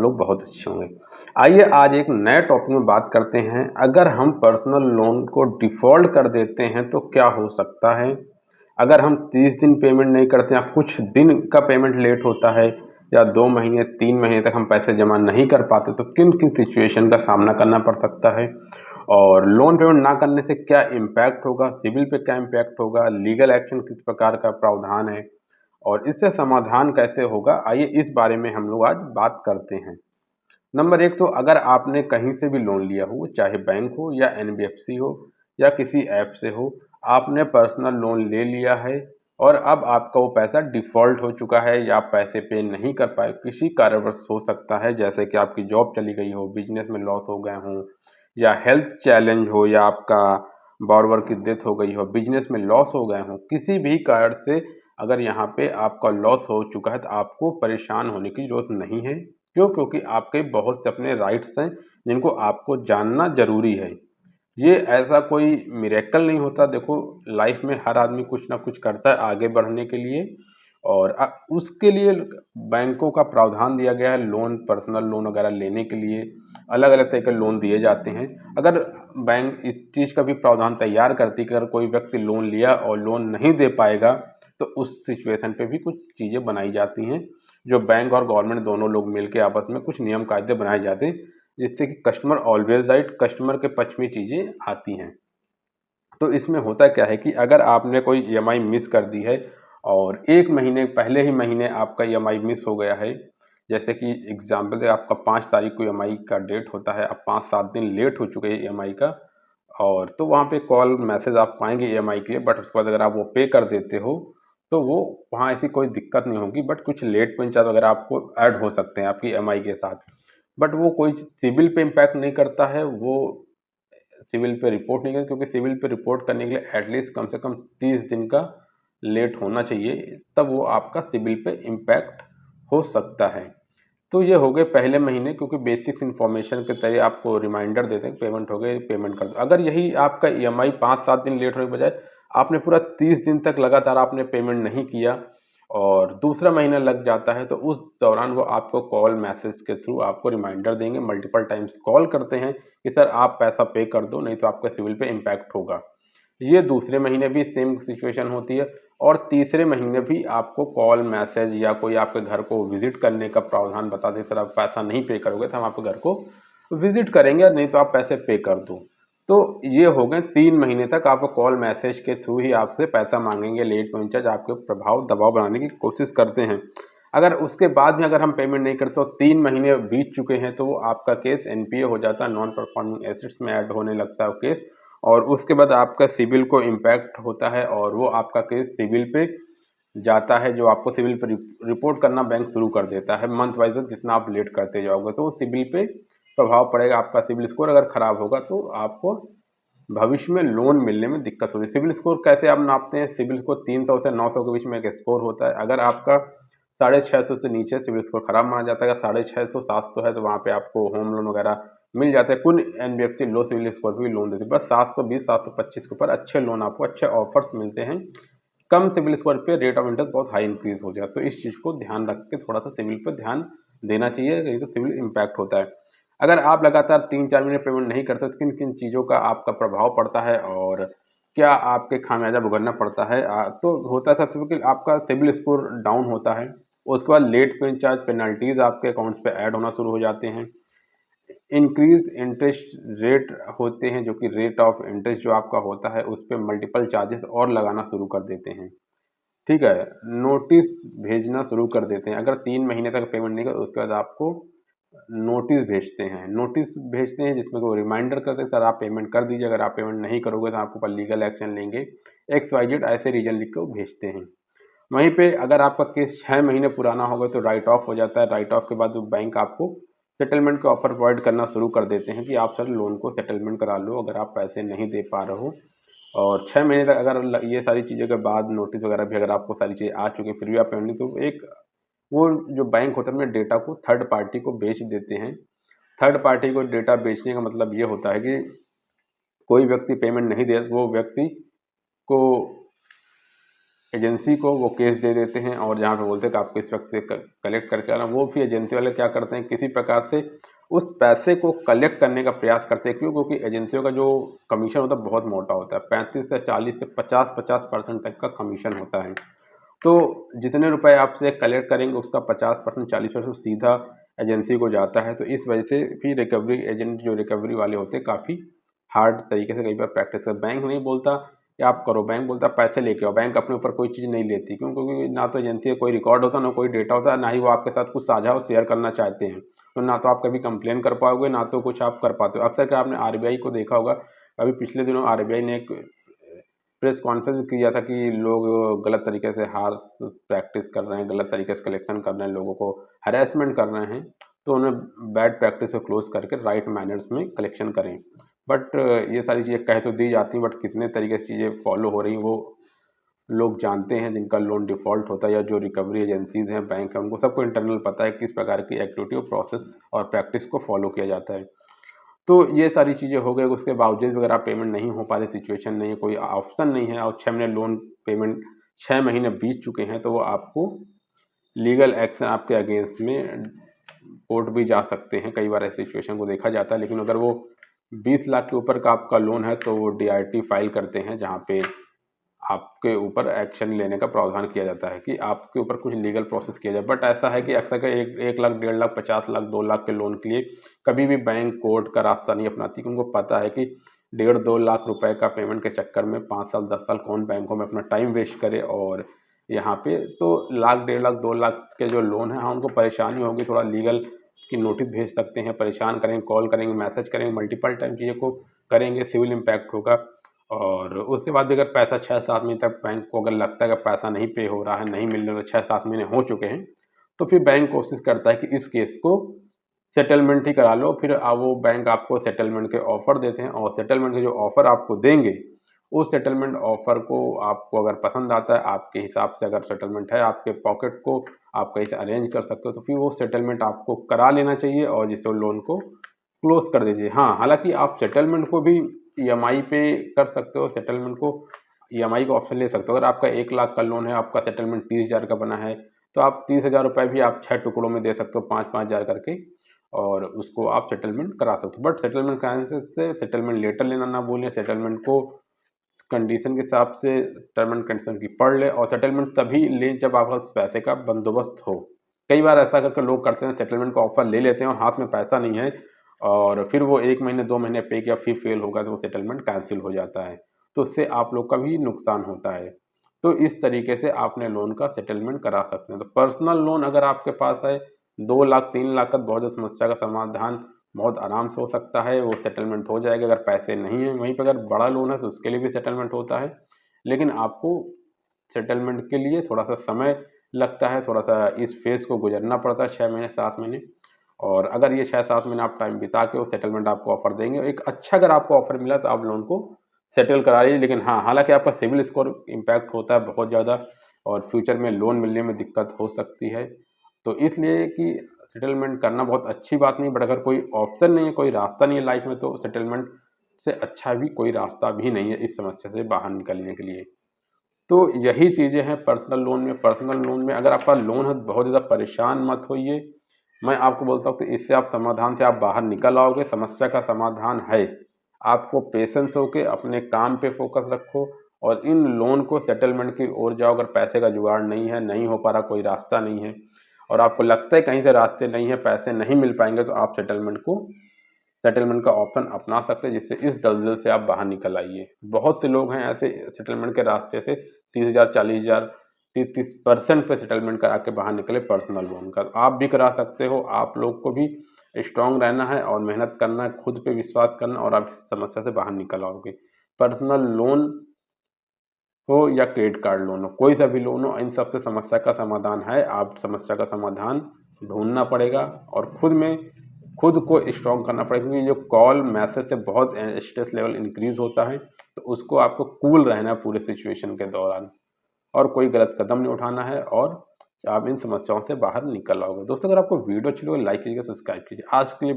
लोग बहुत अच्छे होंगे। आइए आज एक नए टॉपिक में बात करते हैं। अगर हम पर्सनल लोन को डिफ़ॉल्ट कर देते हैं तो क्या हो सकता है? अगर हम 30 दिन पेमेंट नहीं करते या कुछ दिन का पेमेंट लेट होता है या 2 महीने 3 महीने तक हम पैसे जमा नहीं कर पाते तो किन-किन सिचुएशन का सामना करना पड़ सकता है? और लोन पेमेंट ना करने से क्या इम्पैक्ट होगा? सिबिल पे क्या इम्पैक्ट होगा? लीगल एक्शन किस प्रकार का प्रावधान है? और इससे समाधान कैसे होगा? आइए इस बारे में हम लोग आज बात करते हैं। नंबर 1 तो अगर आपने कहीं से भी लोन लिया हो, चाहे बैंक हो या एनबीएफसी हो या किसी ऐप से हो, आपने पर्सनल लोन ले लिया है और अब आपका वो पैसा डिफ़ॉल्ट हो चुका है या आप पैसे पे नहीं कर पाए, किसी कारणवश हो सकता है, जैसे कि आपकी जॉब चली गई हो, बिजनेस में लॉस हो गए हों या हेल्थ चैलेंज हो या आपका बॉरोवर की डेथ हो गई हो, बिजनेस में लॉस हो गए हों, किसी भी कारण से अगर यहाँ पे आपका लॉस हो चुका है तो आपको परेशान होने की ज़रूरत नहीं है। क्यों? क्योंकि आपके बहुत से अपने राइट्स हैं जिनको आपको जानना ज़रूरी है। ये ऐसा कोई मिरेकल नहीं होता। देखो, लाइफ में हर आदमी कुछ ना कुछ करता है आगे बढ़ने के लिए और उसके लिए बैंकों का प्रावधान दिया गया है। लोन, पर्सनल लोन वगैरह लेने के लिए अलग अलग तरह के लोन दिए जाते हैं। अगर बैंक इस चीज़ का भी प्रावधान तैयार करती है कि अगर कोई व्यक्ति लोन लिया और लोन नहीं दे पाएगा तो उस सिचुएशन पे भी कुछ चीज़ें बनाई जाती हैं, जो बैंक और गवर्नमेंट दोनों लोग मिलकर आपस में कुछ नियम कायदे बनाए जाते हैं, जिससे कि कस्टमर ऑलवेज राइट, कस्टमर के पक्ष में चीज़ें आती हैं। तो इसमें होता क्या है कि अगर आपने कोई ईएमआई मिस कर दी है और 1 महीने पहले ही महीने आपका ईएमआई मिस हो गया है, जैसे कि एग्जाम्पल है आपका 5 तारीख को ईएमआई का डेट होता है, अब 5-7 दिन लेट हो चुके हैं ईएमआई का, और तो वहाँ पे कॉल मैसेज आप पाएंगे ईएमआई के लिए, बट उसके बाद अगर आप वो पे कर देते हो तो वो वहाँ ऐसी कोई दिक्कत नहीं होगी, बट कुछ लेट पेमेंट चार्ज वगैरह आपको ऐड हो सकते हैं आपकी ईएमआई के साथ, बट वो कोई सिबिल पे इम्पैक्ट नहीं करता है। वो सिविल पे रिपोर्ट नहीं करें, क्योंकि सिविल पे रिपोर्ट करने के लिए एटलीस्ट कम से कम 30 दिन का लेट होना चाहिए, तब वो आपका सिविल पे इम्पैक्ट हो सकता है। तो ये हो गए पहले महीने, क्योंकि बेसिक्स इन्फॉर्मेशन के तहत आपको रिमाइंडर देते हैं पेमेंट हो गए, पेमेंट कर दो। अगर यही आपका ईएमआई 5-7 दिन लेट होने के बजाय आपने पूरा 30 दिन तक लगातार आपने पेमेंट नहीं किया और दूसरा महीना लग जाता है, तो उस दौरान वो आपको कॉल मैसेज के थ्रू आपको रिमाइंडर देंगे, मल्टीपल टाइम्स कॉल करते हैं कि सर आप पैसा पे कर दो, नहीं तो आपका सिविल पे इम्पैक्ट होगा। ये दूसरे महीने भी सेम सिचुएशन होती है और तीसरे महीने भी आपको कॉल मैसेज या कोई आपके घर को विजिट करने का प्रावधान बता दे, सर आप पैसा नहीं पे करोगे तो हम आपके घर को विजिट करेंगे, नहीं तो आप पैसे पे कर दो। तो ये हो गए 3 महीने तक आपको कॉल मैसेज के थ्रू ही आपसे पैसा मांगेंगे, लेट पेमेंट चार्ज आपके प्रभाव दबाव बनाने की कोशिश करते हैं। अगर उसके बाद भी अगर हम पेमेंट नहीं करते तो 3 महीने बीत चुके हैं तो वो आपका केस एनपीए हो जाता है, नॉन परफॉर्मिंग एसेट्स में ऐड होने लगता है केस, और उसके बाद आपका सिबिल को इम्पैक्ट होता है और वो आपका केस सिबिल पे जाता है, जो आपको सिबिल पे रिपोर्ट करना बैंक शुरू कर देता है मंथ वाइज। जितना आप लेट करते जाओगे तो सिबिल पे प्रभाव पड़ेगा। आपका सिबिल स्कोर अगर खराब होगा तो आपको भविष्य में लोन मिलने में दिक्कत होगी। सिबिल स्कोर कैसे आप नापते हैं? सिबिल स्कोर 300 से 900 के बीच में एक स्कोर होता है। अगर आपका 650 से नीचे सिबिल स्कोर खराब माना जाता है। अगर 650 700 है तो वहाँ पे आपको होम लोन वगैरह मिल जाते हैं। कुछ एनबीएफसी लो सिबिल स्कोर भी लोन देती है, बस 720 725 के ऊपर अच्छे लोन आपको अच्छे ऑफर्स मिलते हैं। कम सिबिल स्कोर पे रेट ऑफ इंटरेस्ट बहुत हाई इंक्रीज हो जाए, तो इस चीज़ को ध्यान रख के थोड़ा सा सिबिल पर ध्यान देना चाहिए, नहीं तो सिबिल इम्पैक्ट होता है। अगर आप लगातार 3-4 महीने पेमेंट नहीं करते तो किन किन चीज़ों का आपका प्रभाव पड़ता है और क्या आपके खामियाजा भुगतना पड़ता है? तो होता है सबसे कि आपका सिबिल स्कोर डाउन होता है, उसके बाद लेट पेमेंट चार्ज पेनल्टीज आपके अकाउंट्स पे ऐड होना शुरू हो जाते हैं। इंक्रीज इंटरेस्ट रेट होते हैं, जो कि रेट ऑफ इंटरेस्ट जो आपका होता है उस पर मल्टीपल चार्जेस और लगाना शुरू कर देते हैं। ठीक है, नोटिस भेजना शुरू कर देते हैं। अगर 3 महीने तक पेमेंट नहीं कर उसके बाद आपको नोटिस भेजते हैं जिसमें वो रिमाइंडर करते हैं, सर आप पेमेंट कर दीजिए, अगर आप पेमेंट नहीं करोगे तो आपके ऊपर लीगल एक्शन लेंगे, XYZ ऐसे रीजन लिख के वो भेजते हैं। वहीं पे अगर आपका केस 6 महीने पुराना होगा तो राइट ऑफ हो जाता है। राइट ऑफ के बाद बैंक आपको सेटलमेंट का ऑफर प्रोवाइड करना शुरू कर देते हैं कि आप सर लोन को सेटलमेंट करा लो अगर आप पैसे नहीं दे पा रहे हो। और 6 महीने तक अगर ये सारी चीज़ों के बाद नोटिस वगैरह भी अगर आपको सारी चीज़ें आ चुकी हैं फिर भी आप पेमेंट नहीं, तो एक वो जो बैंक होता है अपने डेटा को थर्ड पार्टी को बेच देते हैं। थर्ड पार्टी को डेटा बेचने का मतलब ये होता है कि कोई व्यक्ति पेमेंट नहीं दे, वो व्यक्ति को एजेंसी को वो केस दे देते हैं और जहाँ पे बोलते हैं कि आपको इस वक्त से कलेक्ट करके आना, वो फिर एजेंसी वाले क्या करते हैं, किसी प्रकार से उस पैसे को कलेक्ट करने का प्रयास करते हैं। क्यों? क्योंकि एजेंसियों का जो कमीशन होता है बहुत मोटा होता है, 35 से 40 से 50% तक का कमीशन होता है। तो जितने रुपए आपसे कलेक्ट करेंगे उसका 50%, 40% सीधा एजेंसी को जाता है। तो इस वजह से फिर रिकवरी एजेंट जो रिकवरी वाले होते हैं काफ़ी हार्ड तरीके से कई बार प्रैक्टिस कर, बैंक नहीं बोलता कि आप करो, बैंक बोलता पैसे लेके आओ। बैंक अपने ऊपर कोई चीज़ नहीं लेती, क्यों? क्योंकि ना तो एजेंसी का कोई रिकॉर्ड होता, ना कोई डेटा होता, ना ही वो आपके साथ कुछ साझा और शेयर करना चाहते हैं। तो ना तो आप कभी कंप्लेन कर पाओगे, ना तो कुछ आप कर पाते हो। अक्सर क्या आपने आरबीआई को देखा होगा, अभी पिछले दिनों आरबीआई ने एक प्रेस कॉन्फ्रेंस किया था कि लोग गलत तरीके से हार प्रैक्टिस कर रहे हैं, गलत तरीके से कलेक्शन कर रहे हैं, लोगों को हरेसमेंट कर रहे हैं। तो उन्हें बैड प्रैक्टिस को क्लोज करके राइट मैनर्स में कलेक्शन करें। बट ये सारी चीज़ें कह तो दी जाती हैं, बट कितने तरीके से चीज़ें फॉलो हो रही हैं वो लोग जानते हैं, जिनका लोन डिफ़ॉल्ट होता है या जो रिकवरी एजेंसीज़ हैं, बैंक है, उनको सबको इंटरनल पता है किस प्रकार की एक्टिविटी और प्रोसेस और प्रैक्टिस को फॉलो किया जाता है। तो ये सारी चीज़ें हो गई, उसके बावजूद अगर आप पेमेंट नहीं हो पा रही, सिचुएशन नहीं है, कोई ऑप्शन नहीं है और 6 महीने लोन पेमेंट 6 महीने बीत चुके हैं, तो वो आपको लीगल एक्शन आपके अगेंस्ट में कोर्ट भी जा सकते हैं। कई बार ऐसी सिचुएशन को देखा जाता है। लेकिन अगर वो 20 लाख के ऊपर का आपका लोन है तो वो डीआरटी फाइल करते हैं, जहाँ पे आपके ऊपर एक्शन लेने का प्रावधान किया जाता है कि आपके ऊपर कुछ लीगल प्रोसेस किया जाए। बट ऐसा है कि अक्सर एक लाख, 1.5 लाख, 50 लाख, 2 लाख के लोन के लिए कभी भी बैंक कोर्ट का रास्ता नहीं अपनाती, क्योंकि उनको पता है कि 1.5-2 लाख रुपए का पेमेंट के चक्कर में 5 साल 10 साल कौन बैंकों में अपना टाइम वेस्ट करे। और यहाँ पे तो लाख, 1.5 लाख, 2 लाख के जो लोन है, हाँ उनको परेशानी होगी, थोड़ा लीगल की नोटिस भेज सकते हैं, परेशान करेंगे, कॉल करेंगे, मैसेज करेंगे, मल्टीपल टाइम चीज़ों को करेंगे, सिविल इम्पैक्ट होगा। और उसके बाद भी अगर पैसा 6-7 महीने तक बैंक को अगर लगता है कि पैसा नहीं पे हो रहा है, नहीं मिलने वाला, 6-7 महीने हो चुके हैं, तो फिर बैंक कोशिश करता है कि इस केस को सेटलमेंट ही करा लो। फिर वो बैंक आपको सेटलमेंट के ऑफर देते हैं और सेटलमेंट के जो ऑफर आपको देंगे, उस सेटलमेंट ऑफर को आपको अगर पसंद आता है, आपके हिसाब से अगर सेटलमेंट है, आपके पॉकेट को आप कहीं से अरेंज कर सकते हो, तो फिर वो सेटलमेंट आपको करा लेना चाहिए और जिससे वो लोन को क्लोज कर दीजिए। हाँ, हालांकि आप सेटलमेंट को भी ईएमआई पे कर सकते हो, सेटलमेंट को ईएमआई का ऑप्शन ले सकते हो। अगर आपका 1 लाख का लोन है, आपका सेटलमेंट 30,000 का बना है, तो आप 30,000 रुपये भी आप 6 टुकड़ों में दे सकते हो, 5-5 हज़ार करके, और उसको आप सेटलमेंट करा सकते हो। बट सेटलमेंट कराने से सेटलमेंट लेटर लेना ना भूलें, सेटलमेंट को कंडीशन के हिसाब से टर्म एंड कंडीशन की पढ़ ले, और सेटलमेंट तभी लें जब आपके पास पैसे का बंदोबस्त हो। कई बार ऐसा करके लोग करते हैं, सेटलमेंट का ऑफर ले लेते हैं और हाथ में पैसा नहीं है, और फिर वो 1 महीने 2 महीने पे किया, फिर फेल होगा तो वो सेटलमेंट कैंसिल हो जाता है। तो उससे आप लोग का भी नुकसान होता है। तो इस तरीके से आपने लोन का सेटलमेंट करा सकते हैं। तो पर्सनल लोन अगर आपके पास है 2 लाख 3 लाख का, बहुत ज़्यादा समस्या का समाधान बहुत आराम से हो सकता है, वो सेटलमेंट हो जाएगा। अगर पैसे नहीं हैं, वहीं पर अगर बड़ा लोन है तो उसके लिए भी सेटलमेंट होता है, लेकिन आपको सेटलमेंट के लिए थोड़ा सा समय लगता है, थोड़ा सा इस फेज़ को गुजरना पड़ता है, 6 महीने 7 महीने। और अगर ये 6-7 महीने आप टाइम बिता के वो सेटलमेंट आपको ऑफर देंगे, एक अच्छा अगर आपको ऑफर मिला तो आप लोन को सेटल करा लीजिए। लेकिन हाँ, हालांकि आपका सिविल स्कोर इम्पैक्ट होता है बहुत ज़्यादा, और फ्यूचर में लोन मिलने में दिक्कत हो सकती है। तो इसलिए कि सेटलमेंट करना बहुत अच्छी बात नहीं, बट अगर कोई ऑप्शन नहीं है, कोई रास्ता नहीं है लाइफ में, तो सेटलमेंट से अच्छा भी कोई रास्ता भी नहीं है इस समस्या से बाहर निकलने के लिए। तो यही चीज़ें हैं पर्सनल लोन में। पर्सनल लोन में अगर आपका लोन है, बहुत ज़्यादा परेशान मत होइए। मैं आपको बोलता हूँ कि इससे आप समाधान से आप बाहर निकल आओगे, समस्या का समाधान है। आपको पेशेंस होके अपने काम पे फोकस रखो और इन लोन को सेटलमेंट की ओर जाओ। अगर पैसे का जुगाड़ नहीं है, नहीं हो पा रहा, कोई रास्ता नहीं है, और आपको लगता है कहीं से रास्ते नहीं है, पैसे नहीं मिल पाएंगे, तो आप सेटलमेंट का ऑप्शन अपना सकते हैं, जिससे इस दलदल से आप बाहर निकल आइए। बहुत से लोग हैं ऐसे सेटलमेंट के रास्ते से 30,000, 40,000, 30% पे सेटलमेंट करा के बाहर निकले पर्सनल लोन का। आप भी करा सकते हो। आप लोग को भी स्ट्रांग रहना है और मेहनत करना है, खुद पे विश्वास करना, और आप इस समस्या से बाहर निकल आओगे। पर्सनल लोन हो या क्रेडिट कार्ड लोन हो, कोई सा भी लोन हो, इन सबसे समस्या का समाधान है। आप समस्या का समाधान ढूंढना पड़ेगा और खुद को स्ट्रॉन्ग करना पड़ेगा, क्योंकि जो कॉल मैसेज से बहुत स्ट्रेस लेवल इंक्रीज होता है। तो उसको आपको कूल रहना है पूरे सिचुएशन के दौरान, और कोई गलत कदम नहीं उठाना है, और आप इन समस्याओं से बाहर निकल आओगे। दोस्तों, अगर आपको वीडियो अच्छी लगे लाइक कीजिए, सब्सक्राइब कीजिए। आज के लिए